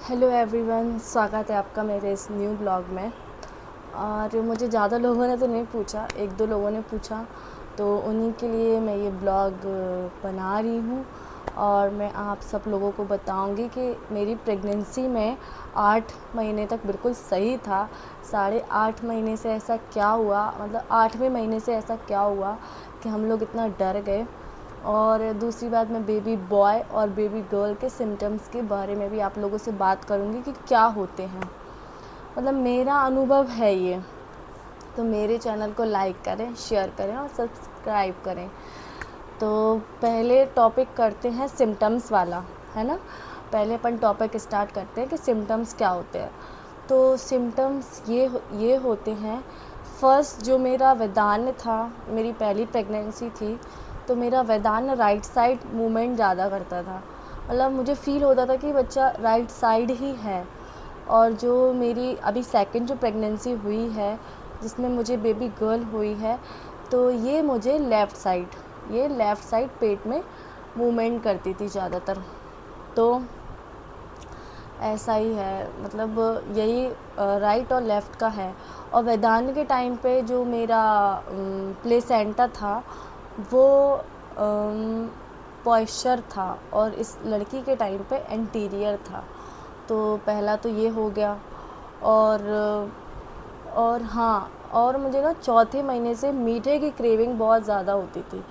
Hello everyone, स्वागत है आपका मेरे इस न्यू ब्लॉग में। और मुझे ज़्यादा लोगों ने तो नहीं पूछा, एक दो लोगों ने पूछा, तो उन्हीं के लिए मैं ये ब्लॉग बना रही हूँ। और मैं आप सब लोगों को बताऊँगी कि मेरी प्रेगनेंसी में 8 महीने तक बिल्कुल सही था। 8.5 महीने से ऐसा क्या हुआ, मतलब 8वें महीने से ऐसा क्या हुआ कि हम लोग इतना डर गए। और दूसरी बात, मैं बेबी बॉय और बेबी गर्ल के सिम्टम्स के बारे में भी आप लोगों से बात करूँगी कि क्या होते हैं, मतलब मेरा अनुभव है ये। तो मेरे चैनल को लाइक करें, शेयर करें और सब्सक्राइब करें। तो पहले टॉपिक करते हैं सिम्टम्स वाला, है ना। पहले अपन टॉपिक स्टार्ट करते हैं कि सिम्टम्स क्या होते हैं। तो सिम्टम्स ये होते हैं। फर्स्ट जो मेरा वेदान था, मेरी पहली प्रेगनेंसी थी, तो मेरा वेदान राइट साइड मूवमेंट ज़्यादा करता था। मतलब मुझे फ़ील होता था कि बच्चा राइट साइड ही है। और जो मेरी अभी सेकंड जो प्रेगनेंसी हुई है, जिसमें मुझे बेबी गर्ल हुई है, तो ये मुझे लेफ़्ट साइड पेट में मूवमेंट करती थी ज़्यादातर। तो ऐसा ही है, मतलब यही राइट और लेफ़्ट का है। और वेदांत के टाइम पे जो मेरा प्लेसेंटा था वो पॉइस्चर था, और इस लड़की के टाइम पे एंटीरियर था। तो पहला तो ये हो गया। और हाँ, और मुझे ना चौथे महीने से मीठे की क्रेविंग बहुत ज़्यादा होती थी।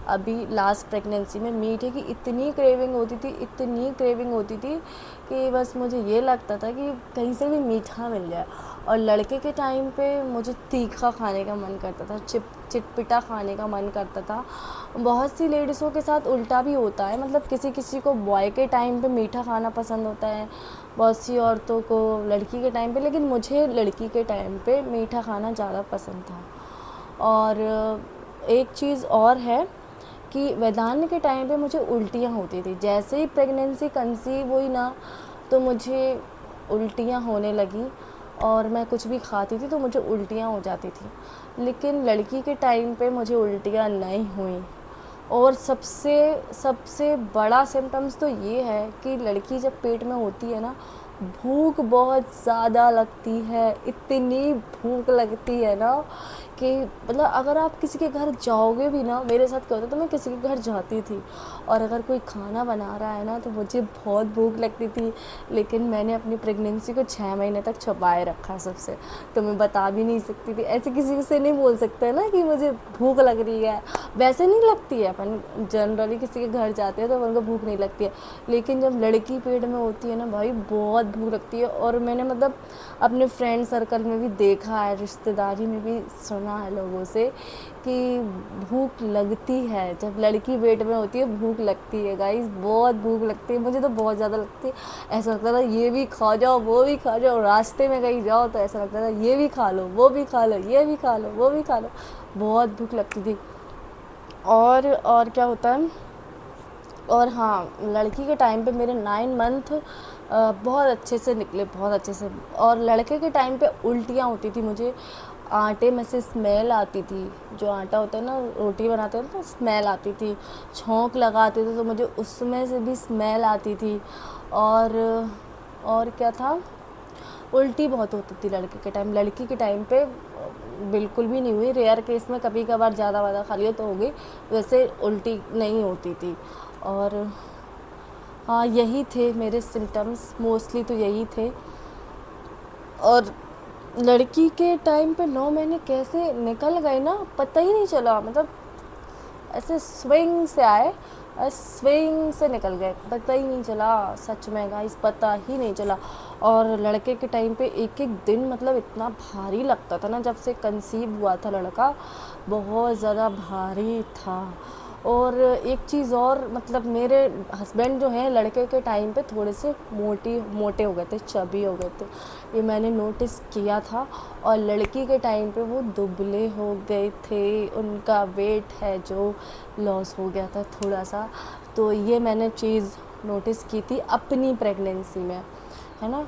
अभी लास्ट प्रेगनेंसी में मीठे की इतनी क्रेविंग होती थी कि बस मुझे ये लगता था कि कहीं से भी मीठा मिल जाए। और लड़के के टाइम पे मुझे तीखा खाने का मन करता था, चिटपिटा खाने का मन करता था। बहुत सी लेडीज़ों के साथ उल्टा भी होता है, मतलब किसी किसी को बॉय के टाइम पे मीठा खाना पसंद होता है, बहुत सी औरतों को लड़की के टाइम पे, लेकिन मुझे लड़की के टाइम पे मीठा खाना ज़्यादा पसंद था। और एक चीज़ और है कि वेदांत के टाइम पे मुझे उल्टियाँ होती थी। जैसे ही प्रेगनेंसी कंसीव हुई ना, तो मुझे उल्टियाँ होने लगी, और मैं कुछ भी खाती थी तो मुझे उल्टियाँ हो जाती थी। लेकिन लड़की के टाइम पे मुझे उल्टियाँ नहीं हुई। और सबसे सबसे बड़ा सिम्टम्स तो ये है कि लड़की जब पेट में होती है ना, भूख बहुत ज़्यादा लगती है। इतनी भूख लगती है ना कि मतलब अगर आप किसी के घर जाओगे भी ना, मेरे साथ क्या होता, तो मैं किसी के घर जाती थी और अगर कोई खाना बना रहा है ना, तो मुझे बहुत भूख लगती थी। लेकिन मैंने अपनी प्रेगनेंसी को 6 महीने तक छुपाए रखा सबसे, तो मैं बता भी नहीं सकती थी। ऐसे किसी से नहीं बोल सकते ना कि मुझे भूख लग रही है। वैसे नहीं लगती है, अपन जनरली किसी के घर जाते हैं तो उनको भूख नहीं लगती है, लेकिन जब लड़की पेट में होती है ना भाई, बहुत भूख लगती है। और मैंने मतलब अपने फ्रेंड सर्कल में भी देखा है, रिश्तेदारी में भी सुना है लोगों से कि भूख लगती है जब लड़की पेट में होती है, भूख लगती है गाइस, बहुत भूख लगती है। मुझे तो बहुत ज़्यादा लगती है। ऐसा लगता था ये भी खा जाओ, वो भी खा जाओ, रास्ते में कहीं जाओ तो ऐसा लगता था ये भी खा लो, वो भी खा लो, ये भी खा लो, वो भी खा लो। बहुत भूख लगती थी। और क्या होता है, और हाँ, लड़की के टाइम पे मेरे 9 मंथ बहुत अच्छे से निकले, बहुत अच्छे से। और लड़के के टाइम पे उल्टियाँ होती थी मुझे, आटे में से स्मेल आती थी। जो आटा होता है ना, रोटी बनाते हैं तो स्मेल आती थी। छोंक लगाते थे तो मुझे उसमें से भी स्मेल आती थी। और और क्या था, उल्टी बहुत होती थी लड़के के टाइम। लड़की के टाइम पे बिल्कुल भी नहीं हुई, रेयर केस में कभी कभार ज़्यादा वादा खा लिया तो हो गई, वैसे उल्टी नहीं होती थी। और हाँ, यही थे मेरे सिम्टम्स, मोस्टली तो यही थे। और लड़की के टाइम पे 9 महीने कैसे निकल गए ना, पता ही नहीं चला। मतलब ऐसे स्विंग से आए और स्विंग से निकल गए, पता ही नहीं चला। सच में गाइस, पता ही नहीं चला। और लड़के के टाइम पे एक एक दिन मतलब इतना भारी लगता था ना, जब से कंसीव हुआ था लड़का, बहुत ज़्यादा भारी था। और एक चीज़ और, मतलब मेरे हस्बैंड जो हैं लड़के के टाइम पे थोड़े से मोटे हो गए थे, चबी हो गए थे, ये मैंने नोटिस किया था। और लड़की के टाइम पे वो दुबले हो गए थे, उनका वेट है जो लॉस हो गया था थोड़ा सा। तो ये मैंने चीज़ नोटिस की थी अपनी प्रेगनेंसी में, है ना।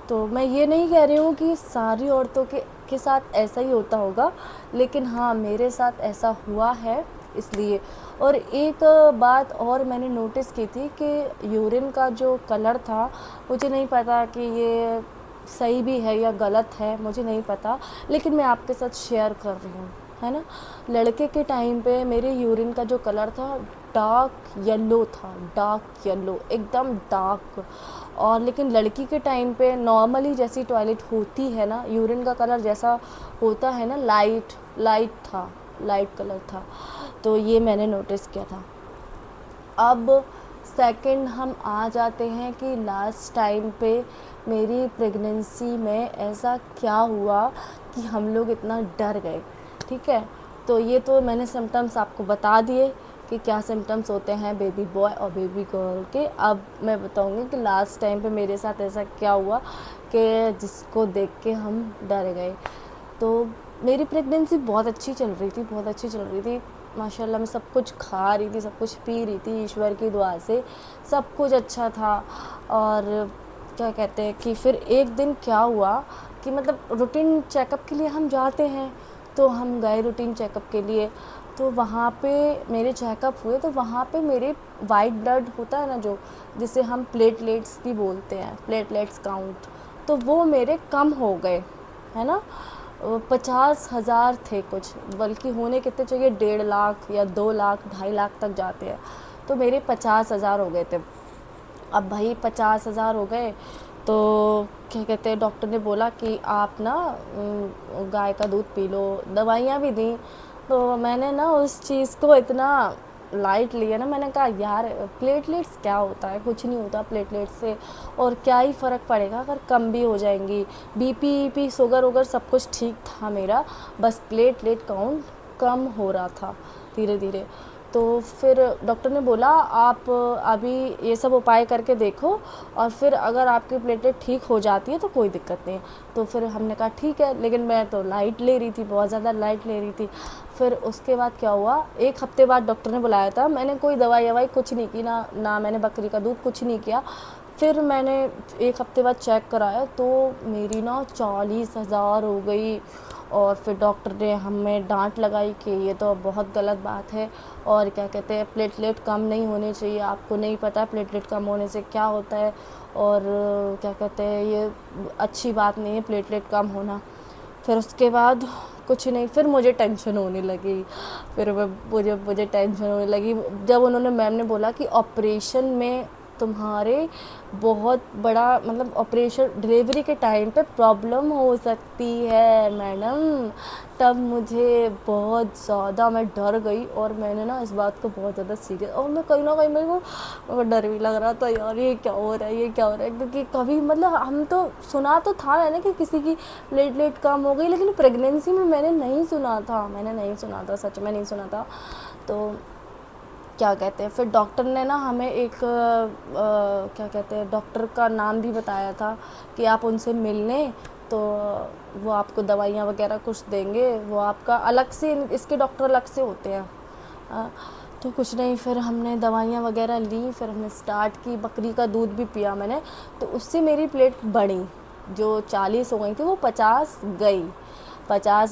तो मैं ये नहीं कह रही हूँ कि सारी औरतों के साथ ऐसा ही होता होगा, लेकिन हाँ, मेरे साथ ऐसा हुआ है। इसलिए। और एक बात और मैंने नोटिस की थी कि यूरिन का जो कलर था, मुझे नहीं पता कि ये सही भी है या गलत है, मुझे नहीं पता, लेकिन मैं आपके साथ शेयर कर रही हूँ, है ना। लड़के के टाइम पे मेरे यूरिन का जो कलर था डार्क येलो था, डार्क येलो, एकदम डार्क। और लेकिन लड़की के टाइम पे नॉर्मली जैसी टॉयलेट होती है ना, यूरिन का कलर जैसा होता है ना, लाइट लाइट था, लाइट कलर था। तो ये मैंने नोटिस किया था। अब सेकंड हम आ जाते हैं कि लास्ट टाइम पे मेरी प्रेगनेंसी में ऐसा क्या हुआ कि हम लोग इतना डर गए। ठीक है, तो ये तो मैंने सिम्टम्स आपको बता दिए कि क्या सिम्टम्स होते हैं बेबी बॉय और बेबी गर्ल के। अब मैं बताऊंगी कि लास्ट टाइम पे मेरे साथ ऐसा क्या हुआ कि जिसको देख के हम डर गए। तो मेरी प्रेगनेंसी बहुत अच्छी चल रही थी, बहुत अच्छी चल रही थी माशाल्लाह। मैं सब कुछ खा रही थी, सब कुछ पी रही थी, ईश्वर की दुआ से सब कुछ अच्छा था। और क्या कहते हैं कि फिर एक दिन क्या हुआ कि मतलब रूटीन चेकअप के लिए हम जाते हैं, तो हम गए रूटीन चेकअप के लिए। तो वहाँ पे मेरे चेकअप हुए, तो वहाँ पे मेरे वाइट ब्लड होता है ना, जो जिसे हम प्लेटलेट्स भी बोलते हैं, प्लेटलेट्स काउंट, तो वो मेरे कम हो गए, है ना। 50,000 थे कुछ, बल्कि होने कितने चाहिए, 1.5 लाख या 2 लाख 2.5 लाख तक जाते हैं। तो मेरे 50,000 हो गए थे। अब भाई 50,000 हो गए, तो क्या कहते हैं, डॉक्टर ने बोला कि आप ना गाय का दूध पी लो, दवाइयाँ भी दी। तो मैंने ना उस चीज़ को इतना लाइट लिया ना, मैंने कहा यार प्लेटलेट्स क्या होता है, कुछ नहीं होता प्लेटलेट्स से, और क्या ही फ़र्क पड़ेगा अगर कम भी हो जाएंगी। बीपी शुगर वगर सब कुछ ठीक था मेरा, बस प्लेटलेट काउंट कम हो रहा था धीरे धीरे। तो फिर डॉक्टर ने बोला आप अभी ये सब उपाय करके देखो, और फिर अगर आपकी प्लेटलेट ठीक हो जाती है तो कोई दिक्कत नहीं। तो फिर हमने कहा ठीक है, लेकिन मैं तो लाइट ले रही थी, बहुत ज़्यादा लाइट ले रही थी। फिर उसके बाद क्या हुआ, 1 हफ्ते बाद डॉक्टर ने बुलाया था, मैंने कोई दवाई ववाई कुछ नहीं की, ना मैंने बकरी का दूध कुछ नहीं किया। फिर मैंने 1 हफ्ते बाद चेक कराया, तो मेरी ना 40,000 हो गई। और फिर डॉक्टर ने हमें डांट लगाई कि ये तो बहुत गलत बात है, और क्या कहते हैं प्लेटलेट कम नहीं होने चाहिए, आपको नहीं पता प्लेटलेट कम होने से क्या होता है, और क्या कहते हैं ये अच्छी बात नहीं है प्लेटलेट कम होना। फिर उसके बाद कुछ नहीं, फिर मुझे टेंशन होने लगी, फिर मुझे टेंशन होने लगी जब उन्होंने मैम ने बोला कि ऑपरेशन में तुम्हारे बहुत बड़ा मतलब ऑपरेशन डिलीवरी के टाइम पे प्रॉब्लम हो सकती है मैडम। तब मुझे बहुत ज़्यादा मैं डर गई, और मैंने ना इस बात को बहुत ज़्यादा सीरियस, और मैं कहीं ना कहीं मेरे को डर भी लग रहा था यार, ये क्या हो रहा है, ये क्या हो रहा है, क्योंकि कभी मतलब हम तो सुना तो था मैंने कि किसी की प्लेटलेट कम हो गई, लेकिन प्रेगनेंसी में मैंने नहीं सुना था, सच में नहीं सुना था। तो क्या कहते हैं फिर डॉक्टर ने ना हमें एक क्या कहते हैं डॉक्टर का नाम भी बताया था कि आप उनसे मिल लें, तो वो आपको दवाइयाँ वगैरह कुछ देंगे, वो आपका अलग से, इसके डॉक्टर अलग से होते हैं। अ, तो कुछ नहीं, फिर हमने दवाइयाँ वगैरह ली, फिर हमने स्टार्ट की, बकरी का दूध भी पिया मैंने, तो उससे मेरी प्लेट बढ़ी, जो 40 हो गई थी वो 50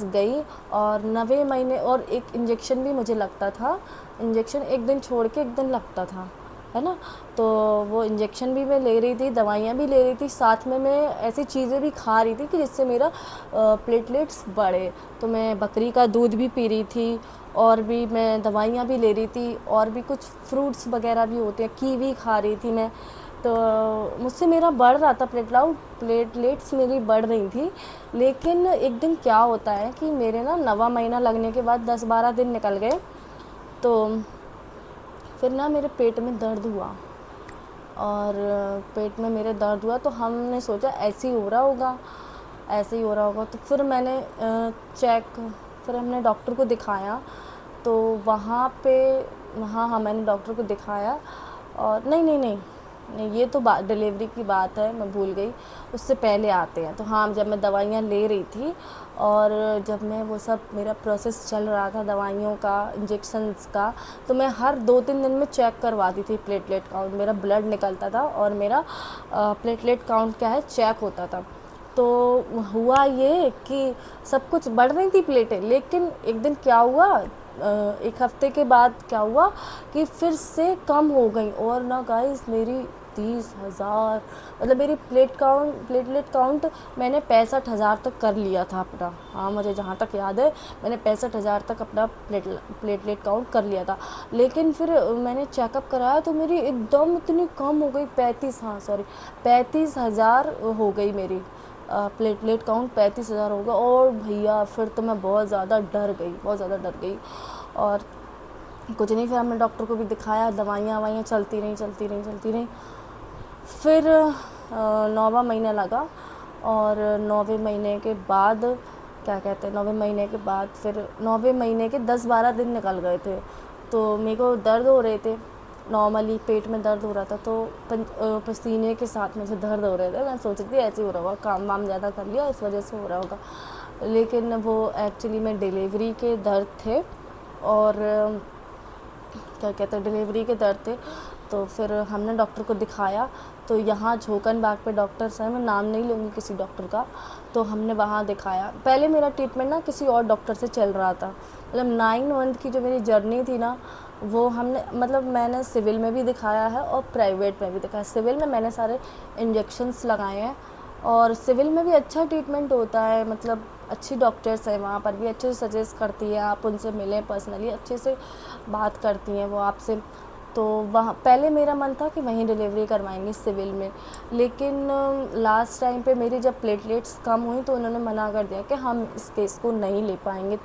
गई। और 90 महीने, और एक इंजेक्शन भी मुझे लगता था, इंजेक्शन एक दिन छोड़ के एक दिन लगता था, है ना। तो वो इंजेक्शन भी मैं ले रही थी, दवाइयाँ भी ले रही थी, साथ में मैं ऐसी चीज़ें भी खा रही थी कि जिससे मेरा प्लेटलेट्स बढ़े। तो मैं बकरी का दूध भी पी रही थी, और भी मैं दवाइयाँ भी ले रही थी, और भी कुछ फ्रूट्स वगैरह भी होते हैं, कीवी खा रही थी मैं। तो मुझसे मेरा बढ़ रहा था प्लेटलेट्स मेरी बढ़ रही थी। लेकिन एक दिन क्या होता है कि मेरे ना 9वां महीना लगने के बाद 10-12 दिन निकल गए, तो फिर ना मेरे पेट में दर्द हुआ, और पेट में मेरे दर्द हुआ, तो हमने सोचा ऐसे ही हो रहा होगा, ऐसे ही हो रहा होगा। तो फिर मैंने फिर हमने डॉक्टर को दिखाया, तो वहाँ पे हाँ मैंने डॉक्टर को दिखाया। और नहीं, ये तो बात डिलीवरी की बात है, मैं भूल गई, उससे पहले आते हैं। तो हाँ, जब मैं दवाइयाँ ले रही थी, और जब मैं वो सब मेरा प्रोसेस चल रहा था दवाइयों का, इंजेक्शन्स का, तो मैं हर 2-3 दिन में चेक करवाती थी प्लेटलेट काउंट, मेरा ब्लड निकलता था और मेरा प्लेटलेट काउंट क्या है चेक होता था। तो हुआ ये कि सब कुछ बढ़ रही थी प्लेटें, लेकिन एक दिन क्या हुआ, 1 हफ्ते के बाद क्या हुआ कि फिर से कम हो गई, और ना गाइस मेरी 30,000, मतलब मेरी प्लेटलेट काउंट मैंने 65,000 तक कर लिया था अपना। हाँ, मुझे जहाँ तक याद है मैंने 65,000 तक अपना प्लेटलेट काउंट कर लिया था। लेकिन फिर मैंने चेकअप कराया तो मेरी एकदम इतनी कम हो गई, 35,000 हो गई मेरी प्लेटलेट काउंट, 35,000 हो गया। और भैया फिर तो मैं बहुत ज़्यादा डर गई, बहुत ज़्यादा डर गई। और कुछ नहीं, फिर हमने डॉक्टर को भी दिखाया, दवाइयाँ चलती रहीं। फिर 9वां महीना लगा, और 9वें महीने के बाद क्या कहते हैं, 9वें महीने के बाद फिर 9वें महीने के 10-12 दिन निकल गए थे। तो मेरे को दर्द हो रहे थे, नॉर्मली पेट में दर्द हो रहा था, तो पसीने के साथ मुझे दर्द हो रहे थे। मैं सोच रही थी ऐसे हो रहा होगा, काम वाम ज़्यादा कर लिया इस वजह से हो रहा होगा, लेकिन वो एक्चुअली में डिलीवरी के दर्द थे। और क्या कहते हैं, डिलीवरी के दर्द थे। तो फिर हमने डॉक्टर को दिखाया, तो यहाँ झोकन बाग पे डॉक्टर्स हैं, मैं नाम नहीं लूँगी किसी डॉक्टर का, तो हमने वहाँ दिखाया। पहले मेरा ट्रीटमेंट ना किसी और डॉक्टर से चल रहा था, मतलब 9 मंथ की जो मेरी जर्नी थी ना, वो हमने मतलब मैंने सिविल में भी दिखाया है और प्राइवेट में भी दिखाया। सिविल में मैंने सारे इंजेक्शन्स लगाए हैं, और सिविल में भी अच्छा ट्रीटमेंट होता है, मतलब अच्छी डॉक्टर्स हैं वहाँ पर भी, अच्छे से सजेस्ट करती है, आप उनसे मिलें पर्सनली, अच्छे से बात करती हैं वो आपसे। तो वहाँ पहले मेरा मन था कि वहीं डिलीवरी करवाएंगे सिविल में, लेकिन लास्ट टाइम पे मेरी जब प्लेटलेट्स कम हुई तो उन्होंने मना कर दिया कि हम इस केस को नहीं ले पाएंगे।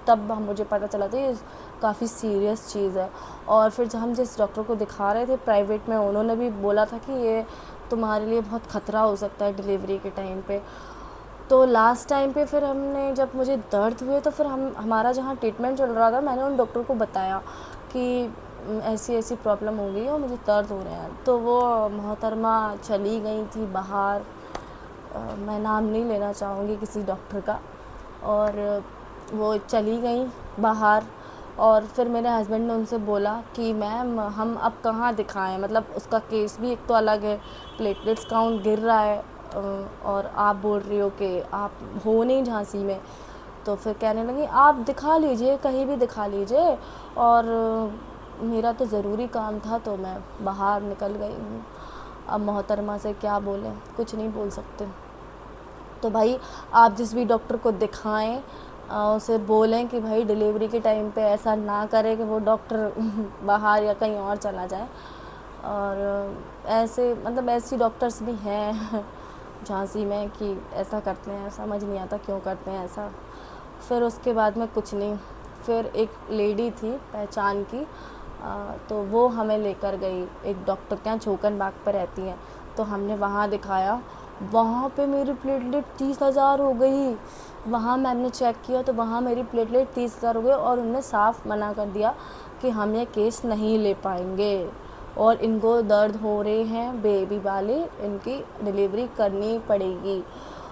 तब मुझे पता चला था ये काफ़ी सीरियस चीज़ है। और फिर जब हम जिस डॉक्टर को दिखा रहे थे प्राइवेट में, उन्होंने भी बोला था कि ये तुम्हारे लिए बहुत ख़तरा हो सकता है डिलीवरी के टाइम पे। तो लास्ट टाइम पे फिर हमने, जब मुझे दर्द हुए तो फिर हमारा जहाँ ट्रीटमेंट चल रहा था, मैंने उन डॉक्टर को बताया कि ऐसी ऐसी प्रॉब्लम हो गई और मुझे दर्द हो रहे हैं। तो वो मोहतरमा चली गई थी बाहर, मैं नाम नहीं लेना चाहूँगी किसी डॉक्टर का, और वो चली गई बाहर। और फिर मेरे हस्बैंड ने उनसे बोला कि मैम हम अब कहाँ दिखाएं, मतलब उसका केस भी एक तो अलग है, प्लेटलेट्स काउंट गिर रहा है, और आप बोल रही हो कि आप हो नहीं झांसी में। तो फिर कहने लगी आप दिखा लीजिए, कहीं भी दिखा लीजिए। और मेरा तो ज़रूरी काम था तो मैं बाहर निकल गई हूँ। अब मोहतरमा से क्या बोलें, कुछ नहीं बोल सकते। तो भाई आप जिस भी डॉक्टर को दिखाएं उसे बोलें कि भाई डिलीवरी के टाइम पे ऐसा ना करे कि वो डॉक्टर बाहर या कहीं और चला जाए। और ऐसे मतलब ऐसी डॉक्टर्स भी हैं झांसी में कि ऐसा करते हैं, समझ नहीं आता क्यों करते हैं ऐसा। फिर उसके बाद में कुछ नहीं, फिर एक लेडी थी पहचान की, तो वो हमें लेकर गई एक डॉक्टर के यहाँ, झोकन बाग पर रहती हैं, तो हमने वहाँ दिखाया। वहाँ पे मेरी प्लेटलेट 30,000 हो गई। वहाँ मैम ने चेक किया तो वहाँ मेरी प्लेटलेट 30,000 हो गई, और उन्होंने साफ मना कर दिया कि हम ये केस नहीं ले पाएंगे, और इनको दर्द हो रहे हैं बेबी वाले, इनकी डिलीवरी करनी पड़ेगी।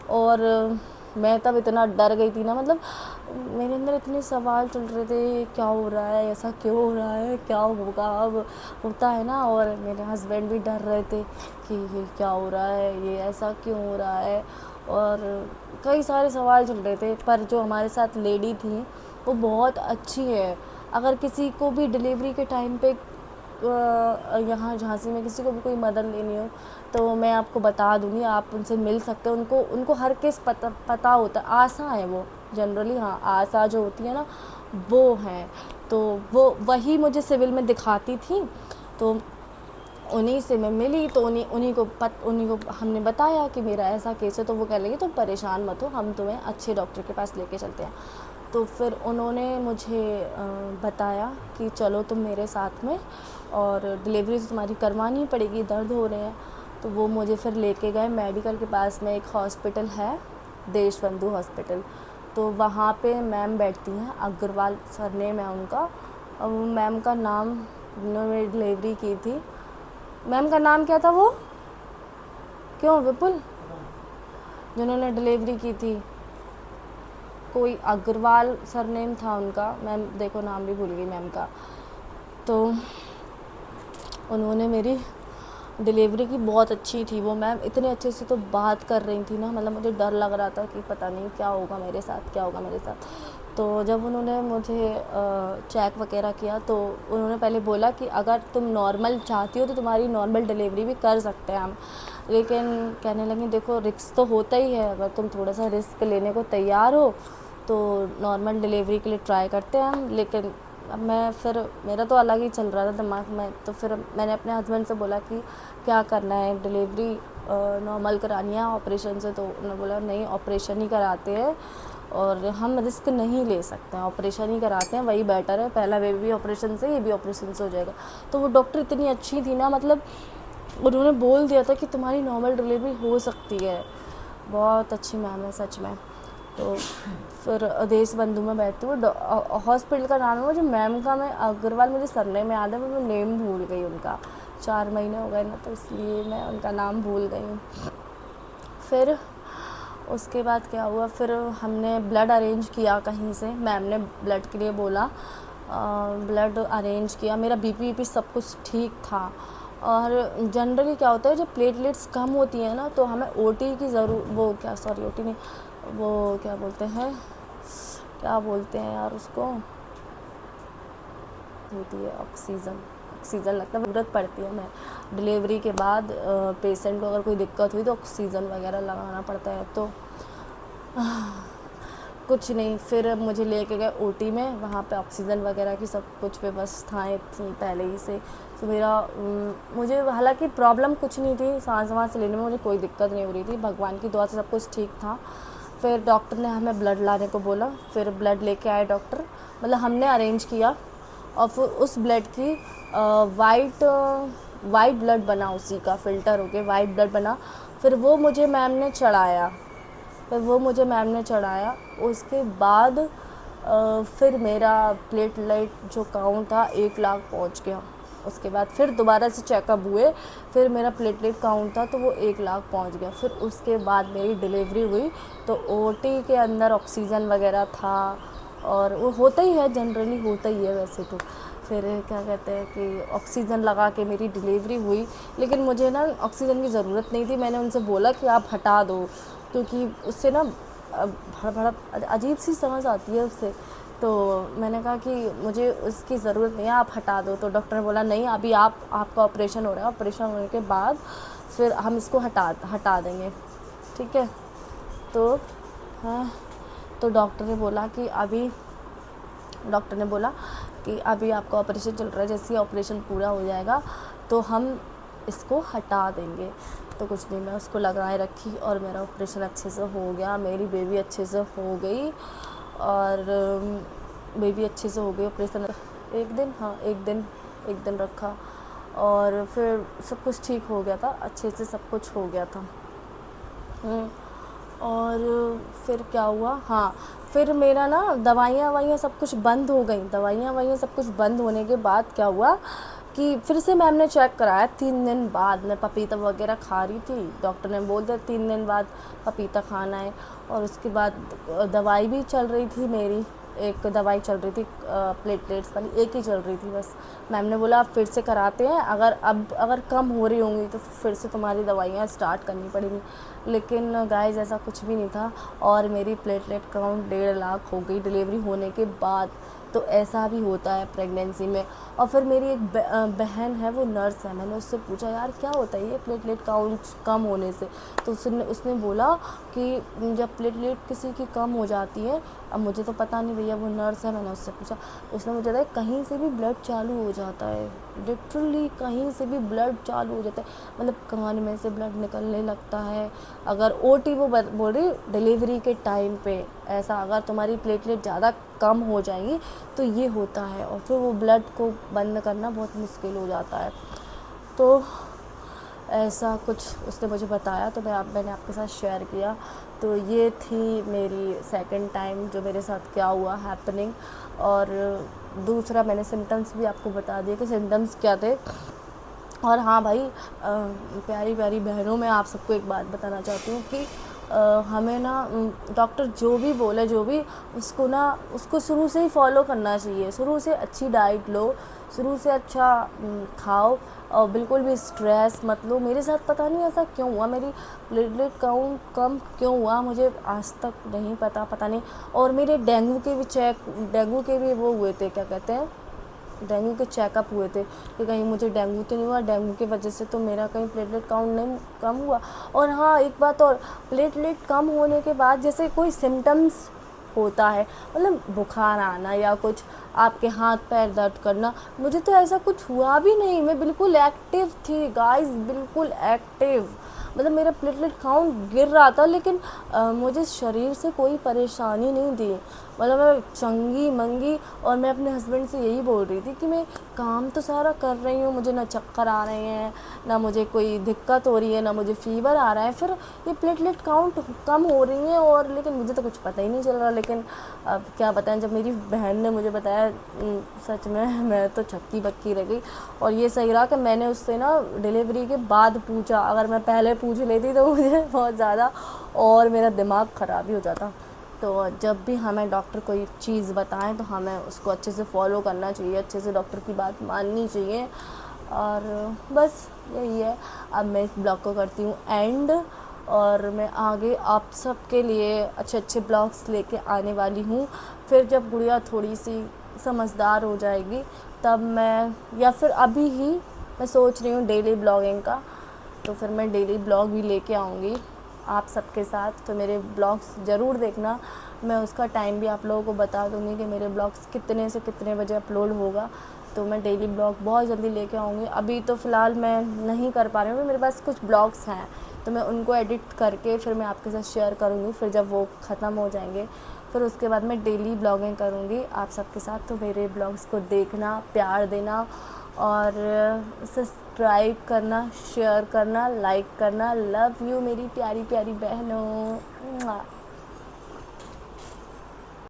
और मैं तब इतना डर गई थी ना, मतलब मेरे अंदर इतने सवाल चल रहे थे, क्या हो रहा है, ऐसा क्यों हो रहा है, क्या होगा अब, होता है ना। और मेरे हस्बैंड भी डर रहे थे कि ये क्या हो रहा है, ये ऐसा क्यों हो रहा है, और कई सारे सवाल चल रहे थे। पर जो हमारे साथ लेडी थी वो बहुत अच्छी है। अगर किसी को भी डिलीवरी के टाइम पे यहाँ झांसी में किसी को भी कोई मदद लेनी हो तो मैं आपको बता दूँगी, आप उनसे मिल सकते हो। उनको हर केस पता होता है। आशा है वो जनरली, हाँ आशा जो होती है ना वो हैं, तो वो वही मुझे सिविल में दिखाती थी। तो उन्हीं से मैं मिली, तो उन्हीं को हमने बताया कि मेरा ऐसा केस है। तो वो कह लगी तुम परेशान मत हो, हम तुम्हें अच्छे डॉक्टर के पास लेके चलते हैं। तो फिर उन्होंने मुझे बताया कि चलो तुम मेरे साथ में, और डिलीवरी तो तुम्हारी करवानी पड़ेगी, दर्द हो रहे हैं। तो वो मुझे फिर लेके गए मेडिकल के पास में, एक हॉस्पिटल है देशबंधु हॉस्पिटल, तो वहाँ पे मैम बैठती हैं, अग्रवाल सरनेम है उनका। मैम का नाम, उन्होंने डिलीवरी की थी, मैम का नाम क्या था वो, क्यों विपुल, जिन्होंने डिलीवरी की थी, कोई अग्रवाल सरनेम था उनका, मैम देखो नाम भी भूल गई मैम का। तो उन्होंने मेरी डिलीवरी की, बहुत अच्छी थी वो मैम, इतने अच्छे से तो बात कर रही थी ना, मतलब मुझे डर लग रहा था कि पता नहीं क्या होगा मेरे साथ, क्या होगा मेरे साथ। तो जब उन्होंने मुझे चेक वगैरह किया तो उन्होंने पहले बोला कि अगर तुम नॉर्मल चाहती हो तो तुम्हारी नॉर्मल डिलीवरी भी कर सकते हैं हम, लेकिन कहने लगी देखो रिस्क तो होता ही है, अगर तुम थोड़ा सा रिस्क लेने को तैयार हो तो नॉर्मल डिलीवरी के लिए ट्राई करते हैं हम। लेकिन अब मैं फिर मेरा तो अलग ही चल रहा था दिमाग में, तो फिर मैंने अपने हस्बैंड से बोला कि क्या करना है, डिलीवरी नॉर्मल करानी है ऑपरेशन से? तो उन्होंने बोला नहीं, ऑपरेशन ही कराते हैं और हम रिस्क नहीं ले सकते हैं, ऑपरेशन ही कराते हैं, वही बेटर है, पहला बेबी भी ऑपरेशन से, ये भी ऑपरेशन से हो जाएगा। तो वो डॉक्टर इतनी अच्छी थी ना, मतलब उन्होंने बोल दिया था कि तुम्हारी नॉर्मल डिलीवरी हो सकती है। बहुत अच्छी मैम है सच में। तो फिर देश बंधु में बैठती हूँ, हॉस्पिटल का नाम है मुझे मैम का, मैं अग्रवाल मुझे सरनेम में याद है, मैं नेम भूल गई उनका, 4 महीने हो गए ना तो इसलिए मैं उनका नाम भूल गई हूँ। फिर उसके बाद क्या हुआ, फिर हमने ब्लड अरेंज किया कहीं से, मैम ने ब्लड के लिए बोला, ब्लड अरेंज किया, मेरा बीपी सब कुछ ठीक था। और जनरली क्या होता है जब प्लेटलेट्स कम होती हैं ना तो हमें ओटी की वो क्या, सॉरी ओटी नहीं, वो क्या बोलते हैं, क्या बोलते हैं यार उसको, होती है ऑक्सीजन लगता है, ज़रूरत पड़ती है हमें डिलीवरी के बाद। पेशेंट को अगर कोई दिक्कत हुई तो ऑक्सीजन वगैरह लगाना पड़ता है। तो कुछ नहीं, फिर मुझे लेके गए ओटी में, वहाँ पे ऑक्सीजन वगैरह की सब कुछ व्यवस्थाएं थी पहले ही से। तो मुझे हालांकि प्रॉब्लम कुछ नहीं थी, सांस वाँस लेने में मुझे कोई दिक्कत नहीं हो रही थी, भगवान की दुआ से सब कुछ ठीक था। फिर डॉक्टर ने हमें ब्लड लाने को बोला, फिर ब्लड लेके आए डॉक्टर, मतलब हमने अरेंज किया, और फिर उस ब्लड की वाइट ब्लड बना, उसी का फ़िल्टर होके वाइट ब्लड बना। फिर वो मुझे मैम ने चढ़ाया। उसके बाद फिर मेरा प्लेटलेट जो काउंट था 1 लाख पहुंच गया। उसके बाद फिर दोबारा से चेकअप हुए, फिर मेरा प्लेटलेट काउंट था तो वो 1 लाख पहुंच गया। फिर उसके बाद मेरी डिलीवरी हुई तो ओटी के अंदर ऑक्सीजन वगैरह था, और वो होता ही है, जनरली होता ही है वैसे तो। फिर क्या कहते हैं कि ऑक्सीजन लगा के मेरी डिलीवरी हुई, लेकिन मुझे ना ऑक्सीजन की ज़रूरत नहीं थी। मैंने उनसे बोला कि आप हटा दो, क्योंकि उससे ना बड़ा अजीब सी समझ आती है उससे। तो मैंने कहा कि मुझे उसकी ज़रूरत नहीं है, आप हटा दो। तो डॉक्टर ने बोला नहीं, अभी आपका ऑपरेशन हो रहा है, ऑपरेशन होने के बाद फिर हम इसको हटा देंगे, ठीक है। तो हाँ, तो डॉक्टर ने बोला कि अभी आपका ऑपरेशन चल रहा है, जैसे ही ऑपरेशन पूरा हो जाएगा तो हम इसको हटा देंगे। तो कुछ नहीं, मैं उसको लगाए रखी और मेरा ऑपरेशन अच्छे से हो गया, मेरी बेबी अच्छे से हो गई, और बेबी अच्छे से हो गई। ऑपरेशन एक दिन रखा और फिर सब कुछ ठीक हो गया था, अच्छे से सब कुछ हो गया था। और फिर क्या हुआ, हाँ, फिर मेरा ना दवाइयाँ सब कुछ बंद हो गई। दवाइयाँ सब कुछ बंद होने के बाद क्या हुआ कि फिर से मैम ने चेक कराया 3 दिन बाद। मैं पपीता वगैरह खा रही थी, डॉक्टर ने बोल दिया 3 दिन बाद पपीता खाना है। और उसके बाद दवाई भी चल रही थी मेरी, एक दवाई चल रही थी प्लेटलेट्स वाली, एक ही चल रही थी बस। मैम ने बोला आप फिर से कराते हैं, अगर कम हो रही होंगी तो फिर से तुम्हारी दवाइयाँ स्टार्ट करनी पड़ेंगी। लेकिन गाइस ऐसा कुछ भी नहीं था, और मेरी प्लेटलेट काउंट 1.5 लाख हो गई डिलीवरी होने के बाद। तो ऐसा भी होता है प्रेगनेंसी में। और फिर मेरी एक बहन है, वो नर्स है, मैंने उससे पूछा यार क्या होता है ये प्लेटलेट काउंट कम होने से? तो उसने बोला कि जब प्लेटलेट किसी की कम हो जाती है, अब मुझे तो पता नहीं भैया, वो नर्स है, मैंने उससे पूछा, उसने मुझे बताया कहीं से भी ब्लड चालू हो जाता है, लिटरली कहीं से भी ब्लड चालू हो जाता है, मतलब कान में से ब्लड निकलने लगता है। अगर ओटी, वो बोल रही डिलीवरी के टाइम पे ऐसा, अगर तुम्हारी प्लेटलेट ज़्यादा कम हो जाएंगी तो ये होता है, और फिर वो ब्लड को बंद करना बहुत मुश्किल हो जाता है। तो ऐसा कुछ उसने मुझे बताया, तो मैंने आपके साथ शेयर किया। तो ये थी मेरी सेकंड टाइम जो मेरे साथ क्या हुआ हैपनिंग। और दूसरा मैंने सिम्टम्स भी आपको बता दिए कि सिम्टम्स क्या थे। और हाँ भाई, प्यारी प्यारी बहनों, मैं आप सबको एक बात बताना चाहती हूँ कि हमें ना डॉक्टर जो भी बोले, जो भी, उसको शुरू से ही फॉलो करना चाहिए। शुरू से अच्छी डाइट लो, शुरू से अच्छा खाओ, और बिल्कुल भी स्ट्रेस मत लो। मेरे साथ पता नहीं ऐसा क्यों हुआ, मेरी प्लेटलेट काउंट कम क्यों हुआ मुझे आज तक नहीं पता नहीं। और मेरे डेंगू के भी वो हुए थे, क्या कहते हैं, डेंगू के चेकअप हुए थे कि कहीं मुझे डेंगू तो नहीं हुआ, डेंगू की वजह से तो मेरा कहीं प्लेटलेट काउंट नहीं कम हुआ। और हाँ, एक बात और, प्लेटलेट कम होने के बाद जैसे कोई सिम्टम्स होता है, मतलब बुखार आना या कुछ आपके हाथ पैर दर्द करना, मुझे तो ऐसा कुछ हुआ भी नहीं। मैं बिल्कुल एक्टिव थी गाइस, बिल्कुल एक्टिव। मतलब मेरा प्लेटलेट काउंट गिर रहा था, लेकिन मुझे शरीर से कोई परेशानी नहीं थी। मतलब मैं चंगी मंगी, और मैं अपने हस्बैंड से यही बोल रही थी कि मैं काम तो सारा कर रही हूँ, मुझे ना चक्कर आ रहे हैं, ना मुझे कोई दिक्कत हो रही है, ना मुझे फीवर आ रहा है, फिर ये प्लेटलेट काउंट कम हो रही है, और लेकिन मुझे तो कुछ पता ही नहीं चल रहा। लेकिन अब क्या बताएं, जब मेरी बहन ने मुझे बताया, सच में मैं तो छक्की बक्की रह गई। और ये सही रहा कि मैंने उससे ना डिलीवरी के बाद पूछा, अगर मैं पहले पूछ लेती तो मुझे बहुत ज़्यादा और मेरा दिमाग ख़राब ही हो जाता। तो जब भी हमें डॉक्टर कोई चीज़ बताएं तो हमें उसको अच्छे से फॉलो करना चाहिए, अच्छे से डॉक्टर की बात माननी चाहिए। और बस यही है। अब मैं इस ब्लॉग को करती हूँ एंड, और मैं आगे आप सबके लिए अच्छे अच्छे ब्लॉग्स लेके आने वाली हूँ। फिर जब गुड़िया थोड़ी सी समझदार हो जाएगी तब मैं, या फिर अभी ही मैं सोच रही हूँ डेली ब्लॉगिंग का, तो फिर मैं डेली ब्लॉग भी लेके आऊँगी आप सबके साथ। तो मेरे ब्लॉग्स ज़रूर देखना, मैं उसका टाइम भी आप लोगों को बता दूँगी कि मेरे ब्लॉग्स कितने से कितने बजे अपलोड होगा। तो मैं डेली ब्लॉग बहुत जल्दी लेके आऊँगी। अभी तो फ़िलहाल मैं नहीं कर पा रही हूँ, मेरे पास कुछ ब्लॉग्स हैं तो मैं उनको एडिट करके फिर मैं आपके साथ शेयर करूँगी। फिर जब वो ख़त्म हो जाएंगे फिर उसके बाद मैं डेली ब्लॉगिंग करूँगी आप सबके साथ। तो मेरे ब्लॉग्स को देखना, प्यार देना, और सब्सक्राइब करना, शेयर करना, लाइक करना। लव यू मेरी प्यारी प्यारी बहनों।